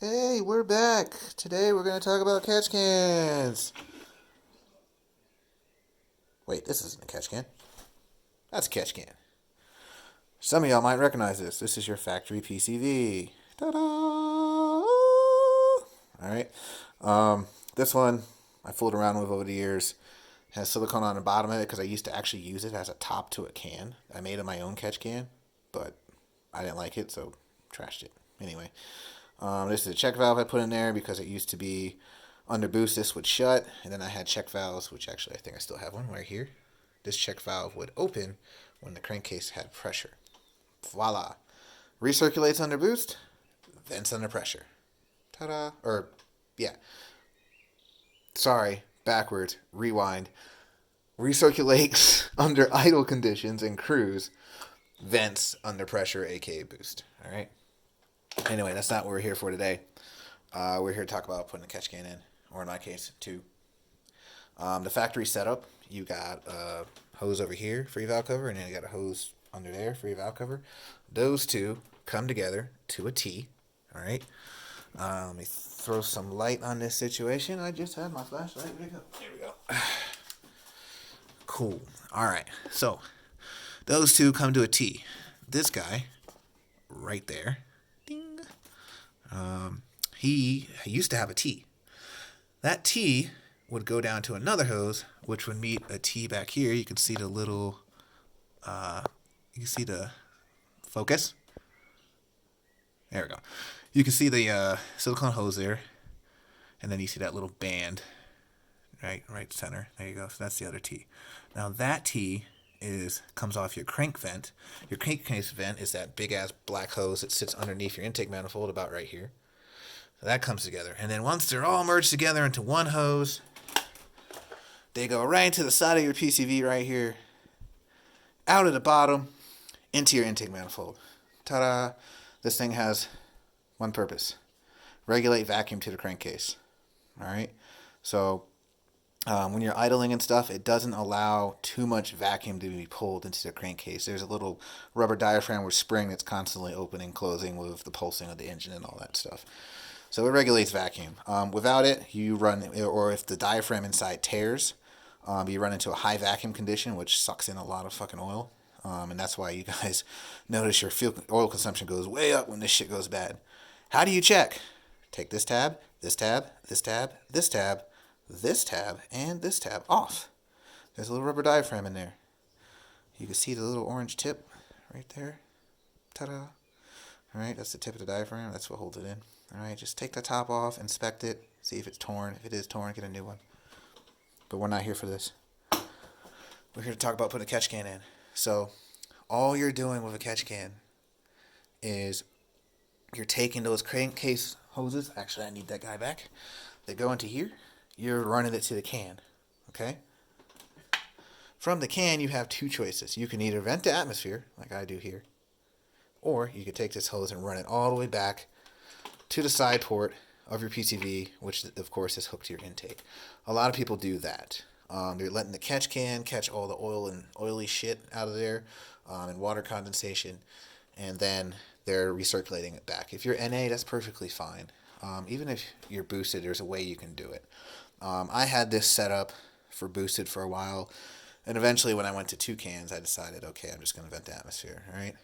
Hey, we're back. Today we're going to talk about catch cans. Wait, this isn't a catch can. That's a catch can. Some of y'all might recognize this. This is your factory PCV. Ta-da! Alright. This one I fooled around with over the years. Has silicone on the bottom of it because I used to actually use it as a top to a can. I made it my own catch can, but I didn't like it, so trashed it. Anyway, this is a check valve I put in there because it used to be under boost. This would shut, and then I had check valves, which actually I think I still have one right here. This check valve would open when the crankcase had pressure. Voila. Recirculates under boost, vents under pressure. Ta-da. Or, yeah. Sorry, backwards. Rewind. Recirculates under idle conditions and cruise, vents under pressure, aka boost. All right. Anyway, that's not what we're here for today. We're here to talk about putting a catch can in, or in my case, two. The factory setup, you got a hose over here for your valve cover, and then you got a hose under there for your valve cover. Those two come together to a T. All right. Let me throw some light on this situation. I just had my flashlight. Where'd it go? There we go. Cool. All right. So those two come to a T. This guy, right there, ding. He used to have a T. That T would go down to another hose, which would meet a T back here. You can see the little, you can see the focus. There we go. You can see the silicone hose there, and then you see that little band, right center. There you go. So that's the other T. Now that T comes off your crank vent. Your crankcase vent is that big ass black hose that sits underneath your intake manifold, about right here. So that comes together, and then once they're all merged together into one hose, they go right into the side of your PCV right here, out of the bottom, into your intake manifold. Ta-da! This thing has one purpose: regulate vacuum to the crankcase. All right. So when you're idling and stuff, it doesn't allow too much vacuum to be pulled into the crankcase. There's a little rubber diaphragm or spring that's constantly opening and closing with the pulsing of the engine and all that stuff. So it regulates vacuum. Without it, you run, or if the diaphragm inside tears, you run into a high vacuum condition, which sucks in a lot of fucking oil. And that's why you guys notice your fuel oil consumption goes way up when this shit goes bad. How do you check? Take this tab, this tab, this tab, this tab, this tab, and this tab off. There's a little rubber diaphragm in there. You can see the little orange tip right there. Ta-da. Alright, that's the tip of the diaphragm. That's what holds it in. Alright, just take the top off, inspect it, see if it's torn. If it is torn, get a new one. But we're not here for this. We're here to talk about putting a catch can in. So, all you're doing with a catch can is you're taking those crankcase hoses. Actually, I need that guy back. They go into here. You're running it to the can. Okay? From the can, you have two choices. You can either vent the atmosphere, like I do here, or you could take this hose and run it all the way back to the side port of your PCV, which of course is hooked to your intake. A lot of people do that. They're letting the catch can catch all the oil and oily shit out of there, and water condensation, and then they're recirculating it back. If you're NA, that's perfectly fine. Even if you're boosted, there's a way you can do it. I had this set up for boosted for a while, and eventually when I went to two cans, I decided, okay, I'm just going to vent the atmosphere, all right?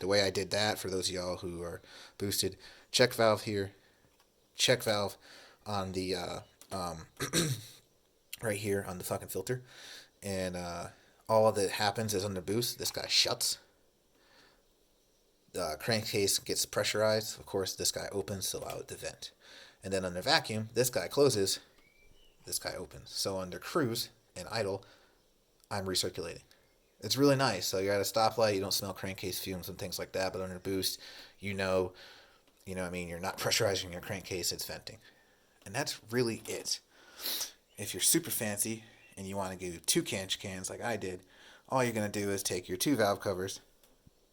The way I did that, for those of y'all who are boosted, check valve here, check valve on the, right here on the fucking filter, and all that happens is on the boost, this guy shuts. The crankcase gets pressurized. Of course, this guy opens to allow it to vent. And then under vacuum, this guy closes, this guy opens. So under cruise and idle, I'm recirculating. It's really nice. So you're at a stoplight, you don't smell crankcase fumes and things like that. But under boost, you know what I mean, you're not pressurizing your crankcase, it's venting. And that's really it. If you're super fancy and you want to do two catch cans like I did, all you're going to do is take your two valve covers,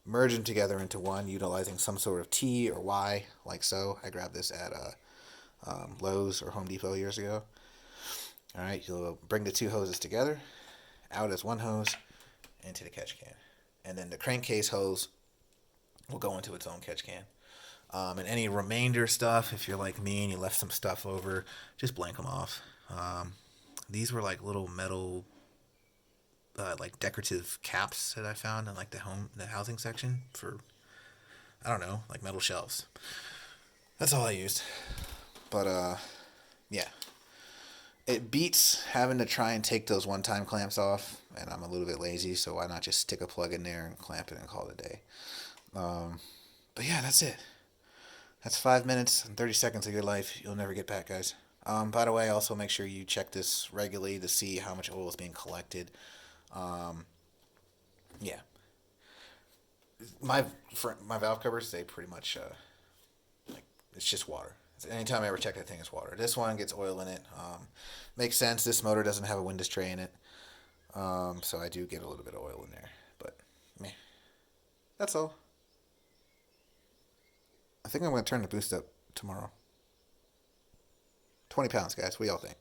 merge them together into one, utilizing some sort of T or Y, like so. I grabbed this at Lowe's or Home Depot years ago. All right, you'll bring the two hoses together, out as one hose, into the catch can. And then the crankcase hose will go into its own catch can. And any remainder stuff, if you're like me and you left some stuff over, just blank them off. These were like little metal, like decorative caps that I found in like the housing section for, I don't know, like metal shelves. That's all I used. But yeah, it beats having to try and take those one-time clamps off, and I'm a little bit lazy, so why not just stick a plug in there and clamp it and call it a day. But yeah, that's it. That's 5 minutes and 30 seconds of your life you'll never get back, guys. By the way, also make sure you check this regularly to see how much oil is being collected. Yeah, my valve covers, they pretty much like it's just water. Anytime I ever check that thing, it's water. This one gets oil in it. Makes sense. This motor doesn't have a Windows tray in it, so I do get a little bit of oil in there. But meh, that's all. I think I'm gonna turn the boost up tomorrow. 20 pounds, guys. What do y'all think?